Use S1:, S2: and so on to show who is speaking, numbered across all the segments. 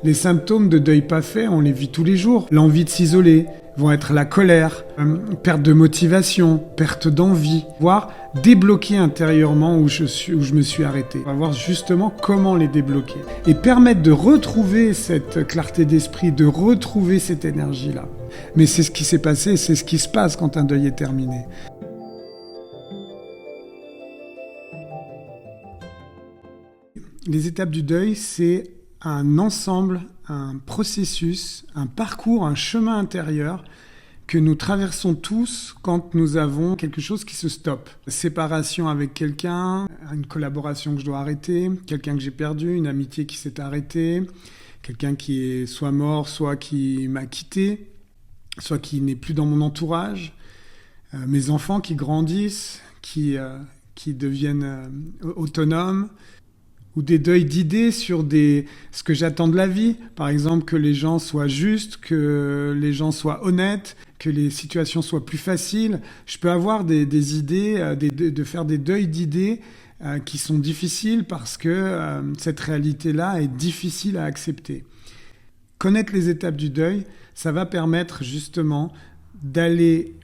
S1: Les symptômes de deuil pas fait, on les vit tous les jours. L'envie de s'isoler, vont être la colère, perte de motivation, perte d'envie, voire débloquer intérieurement où je me suis arrêté. On va voir justement comment les débloquer et permettre de retrouver cette clarté d'esprit, de retrouver cette énergie-là. Mais c'est ce qui s'est passé, c'est ce qui se passe quand un deuil est terminé. Les étapes du deuil, c'est un ensemble, un processus, un parcours, un chemin intérieur que nous traversons tous quand nous avons quelque chose qui se stoppe. Séparation avec quelqu'un, une collaboration que je dois arrêter, quelqu'un que j'ai perdu, une amitié qui s'est arrêtée, quelqu'un qui est soit mort, soit qui m'a quitté, soit qui n'est plus dans mon entourage, mes enfants qui grandissent, qui deviennent autonomes, ou des deuils d'idées sur ce que j'attends de la vie. Par exemple, que les gens soient justes, que les gens soient honnêtes, que les situations soient plus faciles. Je peux avoir des idées, de faire des deuils d'idées qui sont difficiles parce que cette réalité-là est difficile à accepter. Connaître les étapes du deuil, ça va permettre justement d'aller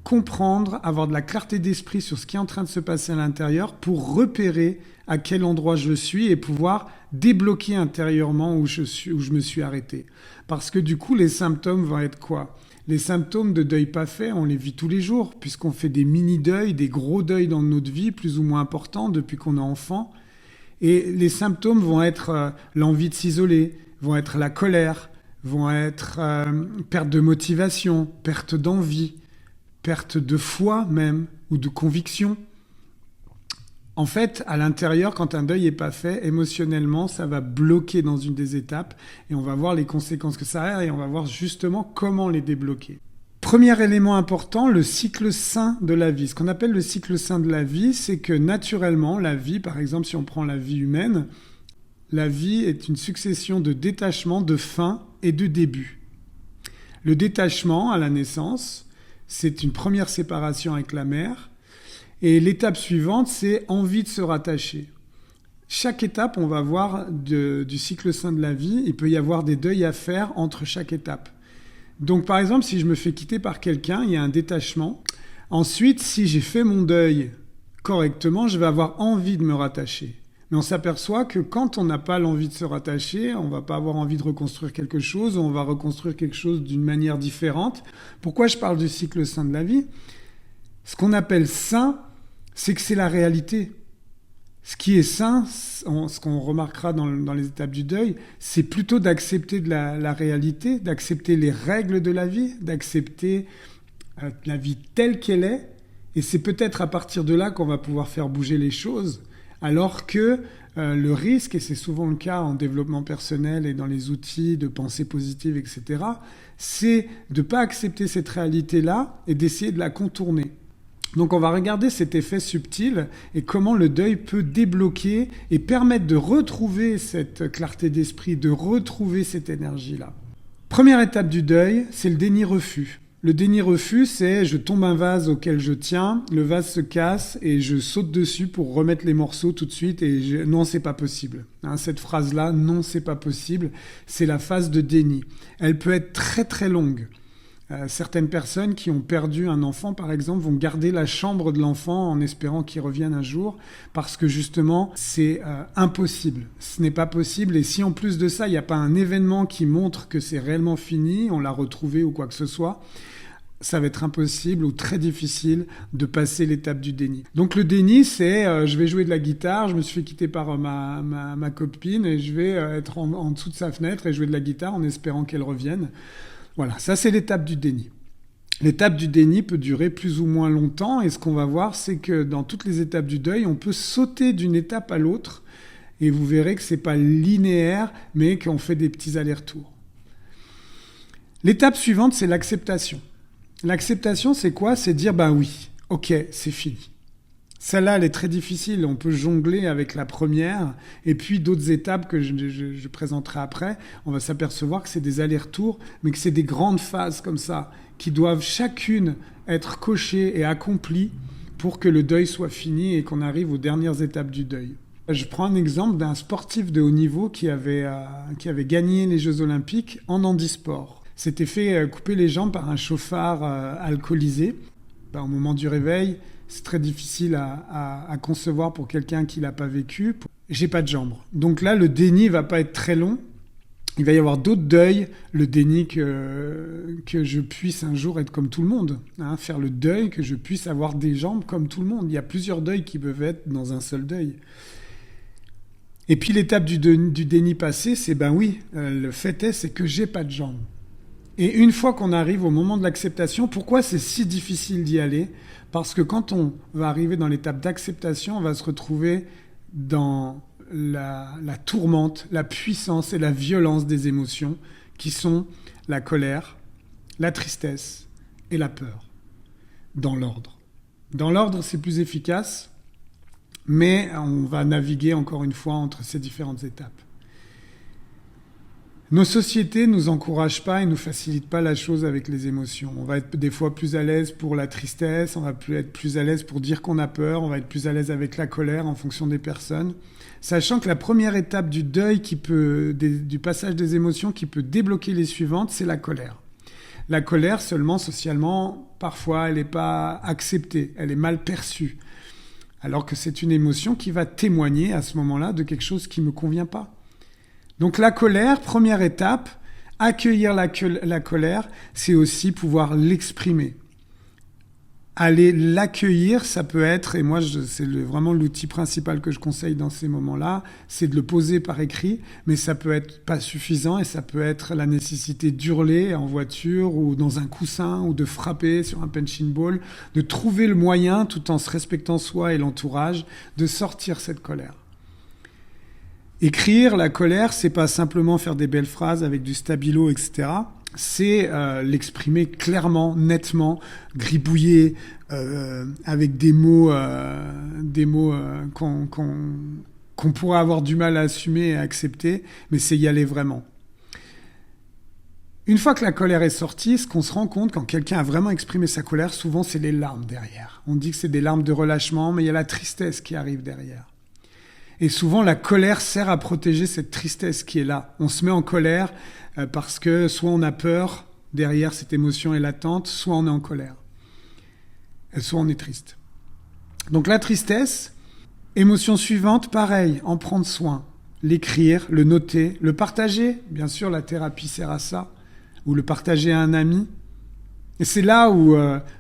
S1: comprendre, avoir de la clarté d'esprit sur ce qui est en train de se passer à l'intérieur pour repérer à quel endroit je suis et pouvoir débloquer intérieurement où je me suis arrêté. Parce que du coup, les symptômes vont être quoi ? Les symptômes de deuil pas fait, on les vit tous les jours, puisqu'on fait des mini-deuils, des gros deuils dans notre vie, plus ou moins importants depuis qu'on est enfant. Et les symptômes vont être l'envie de s'isoler, vont être la colère, vont être perte de motivation, perte d'envie, perte de foi même, ou de conviction. En fait, à l'intérieur, quand un deuil n'est pas fait, émotionnellement, ça va bloquer dans une des étapes et on va voir les conséquences que ça a et on va voir justement comment les débloquer. Premier élément important, le cycle sain de la vie. Ce qu'on appelle le cycle sain de la vie, c'est que naturellement, la vie, par exemple, si on prend la vie humaine, la vie est une succession de détachements, de fins et de débuts. Le détachement à la naissance, c'est une première séparation avec la mère. Et l'étape suivante, c'est envie de se rattacher. Chaque étape, on va voir du cycle sain de la vie, il peut y avoir des deuils à faire entre chaque étape. Donc par exemple, si je me fais quitter par quelqu'un, il y a un détachement. Ensuite, si j'ai fait mon deuil correctement, je vais avoir envie de me rattacher. Mais on s'aperçoit que quand on n'a pas l'envie de se rattacher, on ne va pas avoir envie de reconstruire quelque chose, on va reconstruire quelque chose d'une manière différente. Pourquoi je parle du cycle sain de la vie ? Ce qu'on appelle sain, c'est que c'est la réalité. Ce qui est sain, ce qu'on remarquera dans les étapes du deuil, c'est plutôt d'accepter la réalité, d'accepter les règles de la vie, d'accepter la vie telle qu'elle est. Et c'est peut-être à partir de là qu'on va pouvoir faire bouger les choses. Alors que le risque, et c'est souvent le cas en développement personnel et dans les outils de pensée positive, etc., c'est de ne pas accepter cette réalité-là et d'essayer de la contourner. Donc on va regarder cet effet subtil et comment le deuil peut débloquer et permettre de retrouver cette clarté d'esprit, de retrouver cette énergie-là. Première étape du deuil, c'est le déni-refus. Le déni-refus, c'est je tombe un vase auquel je tiens, le vase se casse et je saute dessus pour remettre les morceaux tout de suite et non, c'est pas possible. Cette phrase-là, non, c'est pas possible, c'est la phase de déni. Elle peut être très très longue. Certaines personnes qui ont perdu un enfant, par exemple, vont garder la chambre de l'enfant en espérant qu'il revienne un jour parce que justement, c'est impossible. Ce n'est pas possible et si en plus de ça, il n'y a pas un événement qui montre que c'est réellement fini, on l'a retrouvé ou quoi que ce soit, ça va être impossible ou très difficile de passer l'étape du déni. Donc le déni, c'est je vais jouer de la guitare, je me suis fait quitter par ma copine et je vais être en dessous de sa fenêtre et jouer de la guitare en espérant qu'elle revienne. Voilà, ça c'est l'étape du déni. L'étape du déni peut durer plus ou moins longtemps et ce qu'on va voir, c'est que dans toutes les étapes du deuil, on peut sauter d'une étape à l'autre et vous verrez que ce n'est pas linéaire, mais qu'on fait des petits allers-retours. L'étape suivante, c'est l'acceptation. L'acceptation, c'est quoi ? C'est dire, oui, ok, c'est fini. Celle-là, elle est très difficile. On peut jongler avec la première. Et puis, d'autres étapes que je présenterai après, on va s'apercevoir que c'est des allers-retours, mais que c'est des grandes phases comme ça, qui doivent chacune être cochées et accomplies pour que le deuil soit fini et qu'on arrive aux dernières étapes du deuil. Je prends un exemple d'un sportif de haut niveau qui avait gagné les Jeux Olympiques en handisport. S'était fait couper les jambes par un chauffard alcoolisé. Au moment du réveil, c'est très difficile à concevoir pour quelqu'un qui l'a pas vécu. J'ai pas de jambes. Donc là, le déni va pas être très long. Il va y avoir d'autres deuils. Le déni que je puisse un jour être comme tout le monde. Faire le deuil, que je puisse avoir des jambes comme tout le monde. Il y a plusieurs deuils qui peuvent être dans un seul deuil. Et puis l'étape du déni passé, c'est le fait c'est que j'ai pas de jambes. Et une fois qu'on arrive au moment de l'acceptation, pourquoi c'est si difficile d'y aller ? Parce que quand on va arriver dans l'étape d'acceptation, on va se retrouver dans la tourmente, la puissance et la violence des émotions qui sont la colère, la tristesse et la peur, dans l'ordre. Dans l'ordre, c'est plus efficace, mais on va naviguer encore une fois entre ces différentes étapes. Nos sociétés ne nous encouragent pas et ne nous facilitent pas la chose avec les émotions. On va être des fois plus à l'aise pour la tristesse, on va être plus à l'aise pour dire qu'on a peur, on va être plus à l'aise avec la colère en fonction des personnes. Sachant que la première étape du deuil du passage des émotions qui peut débloquer les suivantes, c'est la colère. La colère, seulement socialement, parfois, elle n'est pas acceptée, elle est mal perçue. Alors que c'est une émotion qui va témoigner à ce moment-là de quelque chose qui ne me convient pas. Donc la colère, première étape, accueillir la colère, c'est aussi pouvoir l'exprimer. Aller l'accueillir, ça peut être, et moi c'est vraiment l'outil principal que je conseille dans ces moments-là, c'est de le poser par écrit, mais ça peut être pas suffisant et ça peut être la nécessité d'hurler en voiture ou dans un coussin ou de frapper sur un punching ball, de trouver le moyen, tout en se respectant soi et l'entourage, de sortir cette colère. Écrire la colère, c'est pas simplement faire des belles phrases avec du stabilo, etc. C'est l'exprimer clairement, nettement, gribouiller avec des mots qu'on pourrait avoir du mal à assumer et à accepter, mais c'est y aller vraiment. Une fois que la colère est sortie, ce qu'on se rend compte quand quelqu'un a vraiment exprimé sa colère, souvent c'est les larmes derrière. On dit que c'est des larmes de relâchement, mais il y a la tristesse qui arrive derrière. Et souvent, la colère sert à protéger cette tristesse qui est là. On se met en colère parce que soit on a peur, derrière cette émotion est latente, soit on est en colère. Soit on est triste. Donc la tristesse, émotion suivante, pareil, en prendre soin. L'écrire, le noter, le partager. Bien sûr, la thérapie sert à ça. Ou le partager à un ami. Et c'est là où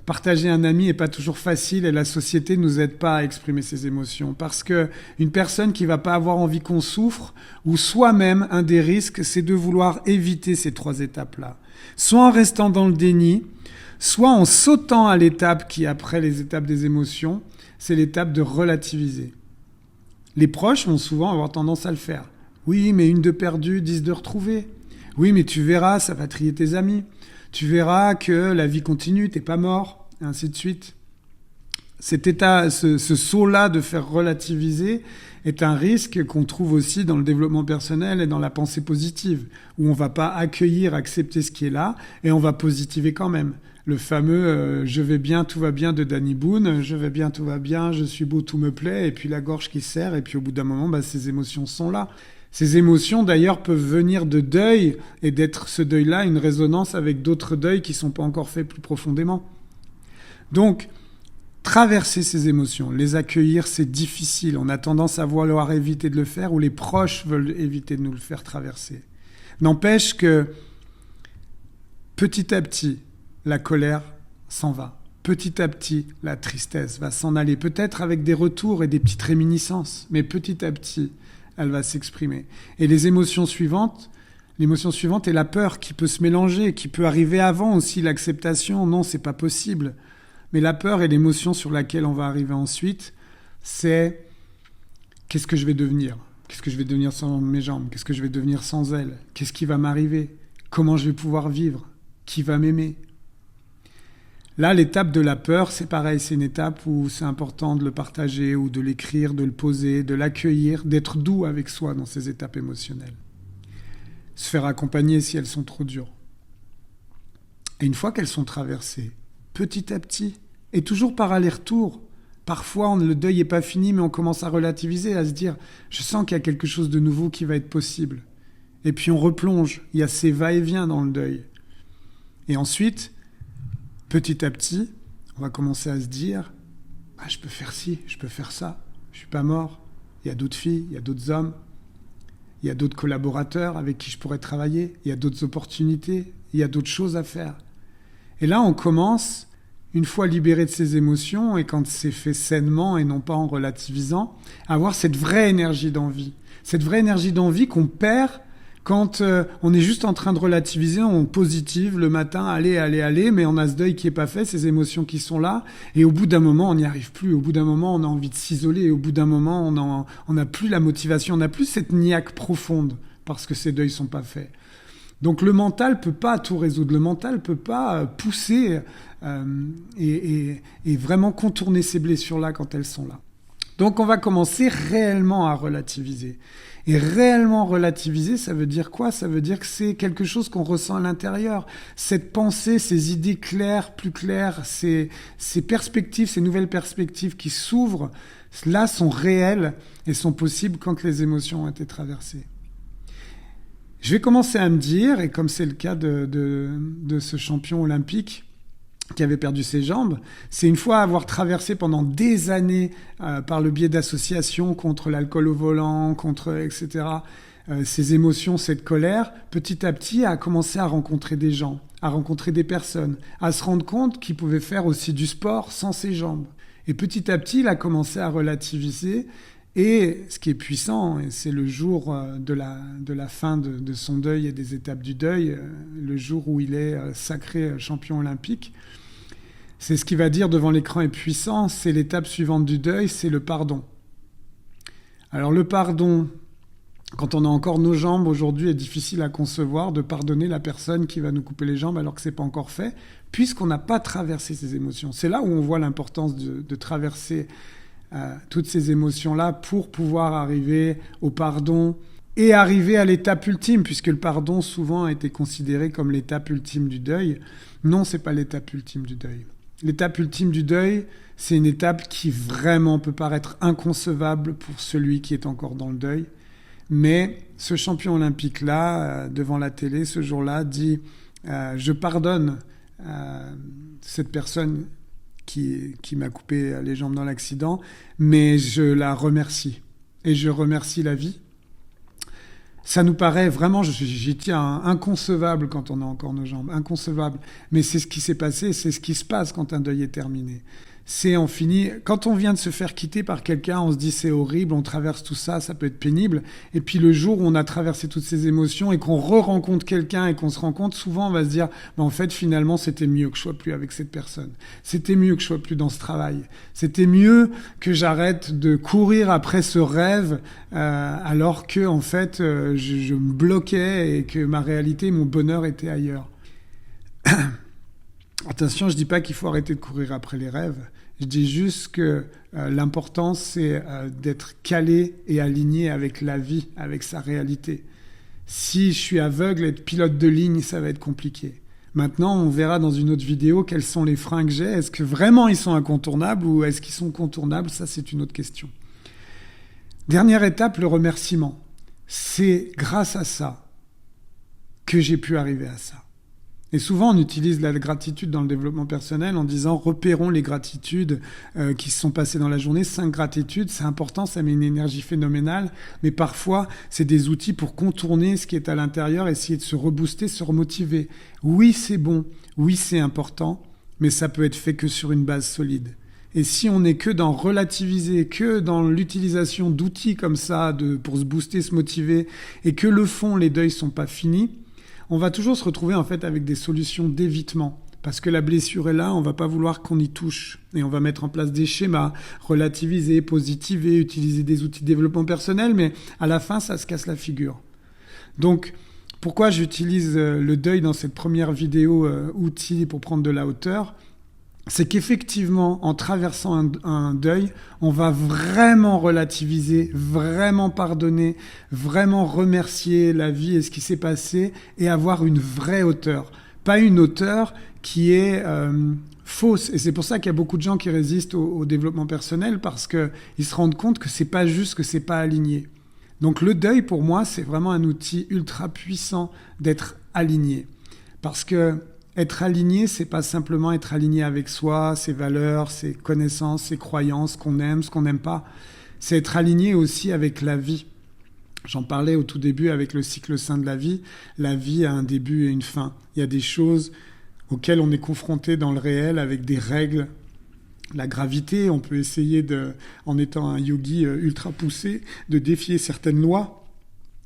S1: partager un ami n'est pas toujours facile et la société ne nous aide pas à exprimer ses émotions. Parce que une personne qui va pas avoir envie qu'on souffre, ou soi-même, un des risques, c'est de vouloir éviter ces trois étapes-là. Soit en restant dans le déni, soit en sautant à l'étape qui, après les étapes des émotions, c'est l'étape de relativiser. Les proches vont souvent avoir tendance à le faire. Oui, mais une de perdue, 10 de retrouvée. Oui, mais tu verras, ça va trier tes amis. Tu verras que la vie continue, t'es pas mort, et ainsi de suite. Cet état, ce saut-là de faire relativiser est un risque qu'on trouve aussi dans le développement personnel et dans la pensée positive, où on va pas accueillir, accepter ce qui est là, et on va positiver quand même. Le fameux « je vais bien, tout va bien » de Danny Boone, « je vais bien, tout va bien, je suis beau, tout me plaît », et puis la gorge qui serre, et puis au bout d'un moment, ces émotions sont là. Ces émotions, d'ailleurs, peuvent venir de deuil et d'être ce deuil-là une résonance avec d'autres deuils qui ne sont pas encore faits plus profondément. Donc, traverser ces émotions, les accueillir, c'est difficile. On a tendance à vouloir éviter de le faire ou les proches veulent éviter de nous le faire traverser. N'empêche que, petit à petit, la colère s'en va. Petit à petit, la tristesse va s'en aller. Peut-être avec des retours et des petites réminiscences, mais petit à petit, elle va s'exprimer. Et l'émotion suivante est la peur qui peut se mélanger, qui peut arriver avant aussi l'acceptation. Non, c'est pas possible. Mais la peur est l'émotion sur laquelle on va arriver ensuite. C'est qu'est-ce que je vais devenir ? Qu'est-ce que je vais devenir sans mes jambes ? Qu'est-ce que je vais devenir sans elles ? Qu'est-ce qui va m'arriver ? Comment je vais pouvoir vivre ? Qui va m'aimer ? Là, l'étape de la peur, c'est pareil, c'est une étape où c'est important de le partager ou de l'écrire, de le poser, de l'accueillir, d'être doux avec soi dans ces étapes émotionnelles. Se faire accompagner si elles sont trop dures. Et une fois qu'elles sont traversées, petit à petit, et toujours par aller-retour, Parfois, le deuil n'est pas fini, mais on commence à relativiser, à se dire « je sens qu'il y a quelque chose de nouveau qui va être possible ». Et puis on replonge, il y a ces va-et-vient dans le deuil. Et ensuite, petit à petit, on va commencer à se dire « je peux faire ci, je peux faire ça, je ne suis pas mort, il y a d'autres filles, il y a d'autres hommes, il y a d'autres collaborateurs avec qui je pourrais travailler, il y a d'autres opportunités, il y a d'autres choses à faire ». Et là, on commence, une fois libéré de ses émotions, et quand c'est fait sainement et non pas en relativisant, à avoir cette vraie énergie d'envie. Cette vraie énergie d'envie qu'on perd quand on est juste en train de relativiser, on positive le matin, allez, mais on a ce deuil qui est pas fait, ces émotions qui sont là, et au bout d'un moment, on n'y arrive plus. Au bout d'un moment, on a envie de s'isoler, et au bout d'un moment, on n'a plus la motivation, on n'a plus cette niaque profonde, parce que ces deuils sont pas faits. Donc le mental peut pas tout résoudre, le mental peut pas pousser et vraiment contourner ces blessures-là quand elles sont là. Donc on va commencer réellement à relativiser. Et réellement relativiser, ça veut dire quoi ? Ça veut dire que c'est quelque chose qu'on ressent à l'intérieur. Cette pensée, ces idées claires, plus claires, ces perspectives, ces nouvelles perspectives qui s'ouvrent, là sont réelles et sont possibles quand les émotions ont été traversées. Je vais commencer à me dire, et comme c'est le cas de ce champion olympique qui avait perdu ses jambes, c'est une fois avoir traversé pendant des années par le biais d'associations contre l'alcool au volant, contre etc., ces émotions, cette colère, petit à petit à commencer à rencontrer des gens, à rencontrer des personnes, à se rendre compte qu'il pouvait faire aussi du sport sans ses jambes. Et petit à petit, il a commencé à relativiser. Et ce qui est puissant, et c'est le jour de la fin de son deuil et des étapes du deuil, le jour où il est sacré champion olympique, c'est ce qu'il va dire devant l'écran est puissant, c'est l'étape suivante du deuil, c'est le pardon. Alors le pardon, quand on a encore nos jambes aujourd'hui, est difficile à concevoir de pardonner la personne qui va nous couper les jambes alors que ce n'est pas encore fait, puisqu'on n'a pas traversé ces émotions. C'est là où on voit l'importance de traverser toutes ces émotions-là pour pouvoir arriver au pardon et arriver à l'étape ultime, puisque le pardon souvent a été considéré comme l'étape ultime du deuil. Non, c'est pas l'étape ultime du deuil. L'étape ultime du deuil, c'est une étape qui vraiment peut paraître inconcevable pour celui qui est encore dans le deuil. Mais ce champion olympique-là, devant la télé, ce jour-là, dit « Je pardonne cette personne qui m'a coupé les jambes dans l'accident, mais je la remercie. Et je remercie la vie. » Ça nous paraît vraiment, j'y tiens, inconcevable quand on a encore nos jambes, inconcevable. Mais c'est ce qui s'est passé, c'est ce qui se passe quand un deuil est terminé. C'est on finit, quand on vient de se faire quitter par quelqu'un, on se dit c'est horrible, on traverse tout ça, ça peut être pénible. Et puis le jour où on a traversé toutes ces émotions et qu'on re-rencontre quelqu'un et qu'on se rend compte, souvent on va se dire, en fait finalement c'était mieux que je sois plus avec cette personne. C'était mieux que je sois plus dans ce travail. C'était mieux que j'arrête de courir après ce rêve alors que en fait je me bloquais et que ma réalité, mon bonheur était ailleurs. Attention, je dis pas qu'il faut arrêter de courir après les rêves. Je dis juste que l'important, c'est d'être calé et aligné avec la vie, avec sa réalité. Si je suis aveugle, être pilote de ligne, ça va être compliqué. Maintenant, on verra dans une autre vidéo quels sont les freins que j'ai. Est-ce que vraiment ils sont incontournables ou est-ce qu'ils sont contournables ? Ça, c'est une autre question. Dernière étape, le remerciement. C'est grâce à ça que j'ai pu arriver à ça. Et souvent, on utilise la gratitude dans le développement personnel en disant « repérons les gratitudes qui se sont passées dans la journée ». 5 gratitudes, c'est important, ça met une énergie phénoménale. Mais parfois, c'est des outils pour contourner ce qui est à l'intérieur, essayer de se rebooster, se remotiver. Oui, c'est bon, oui, c'est important, mais ça peut être fait que sur une base solide. Et si on n'est que dans relativiser, que dans l'utilisation d'outils comme ça pour se booster, se motiver, et que le fond, les deuils sont pas finis, on va toujours se retrouver en fait avec des solutions d'évitement. Parce que la blessure est là, on va pas vouloir qu'on y touche. Et on va mettre en place des schémas, relativiser, positiver, utiliser des outils de développement personnel, mais à la fin, ça se casse la figure. Donc, pourquoi j'utilise le deuil dans cette première vidéo outil pour prendre de la hauteur ? C'est qu'effectivement, en traversant un deuil, on va vraiment relativiser, vraiment pardonner, vraiment remercier la vie et ce qui s'est passé et avoir une vraie hauteur. Pas une hauteur qui est fausse. Et c'est pour ça qu'il y a beaucoup de gens qui résistent au développement personnel, parce qu'ils se rendent compte que c'est pas juste, que c'est pas aligné. Donc le deuil, pour moi, c'est vraiment un outil ultra puissant d'être aligné. Parce que être aligné, c'est pas simplement être aligné avec soi, ses valeurs, ses connaissances, ses croyances, ce qu'on aime, ce qu'on n'aime pas. C'est être aligné aussi avec la vie. J'en parlais au tout début avec le cycle sain de la vie. La vie a un début et une fin. Il y a des choses auxquelles on est confronté dans le réel avec des règles. La gravité, on peut essayer, en étant un yogi ultra poussé, de défier certaines lois.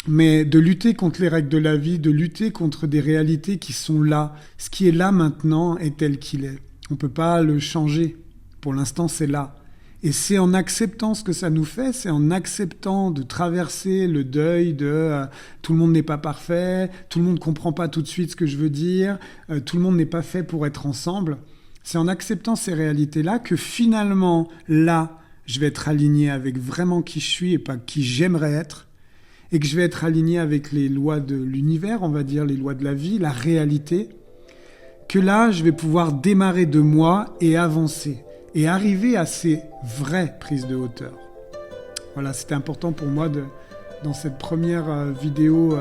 S1: Mais de lutter contre les règles de la vie, de lutter contre des réalités qui sont là. Ce qui est là maintenant est tel qu'il est. On ne peut pas le changer. Pour l'instant, c'est là. Et c'est en acceptant ce que ça nous fait, c'est en acceptant de traverser le deuil de tout le monde n'est pas parfait, tout le monde ne comprend pas tout de suite ce que je veux dire, tout le monde n'est pas fait pour être ensemble. C'est en acceptant ces réalités-là que finalement, là, je vais être aligné avec vraiment qui je suis et pas qui j'aimerais être. Et que je vais être aligné avec les lois de l'univers, on va dire, les lois de la vie, la réalité, que là, je vais pouvoir démarrer de moi et avancer, et arriver à ces vraies prises de hauteur. Voilà, c'était important pour moi, dans cette première vidéo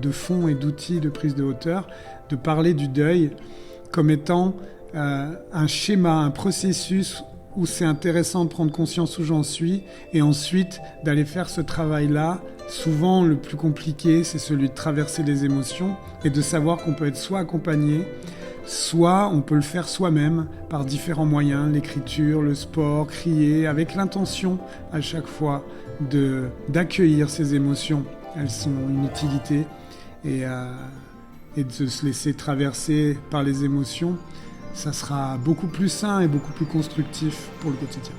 S1: de fond et d'outils de prise de hauteur, de parler du deuil comme étant un schéma, un processus où c'est intéressant de prendre conscience où j'en suis, et ensuite d'aller faire ce travail-là. Souvent, le plus compliqué, c'est celui de traverser les émotions et de savoir qu'on peut être soit accompagné, soit on peut le faire soi-même par différents moyens, l'écriture, le sport, crier, avec l'intention à chaque fois d'accueillir ces émotions. Elles sont une utilité, et de se laisser traverser par les émotions, ça sera beaucoup plus sain et beaucoup plus constructif pour le quotidien.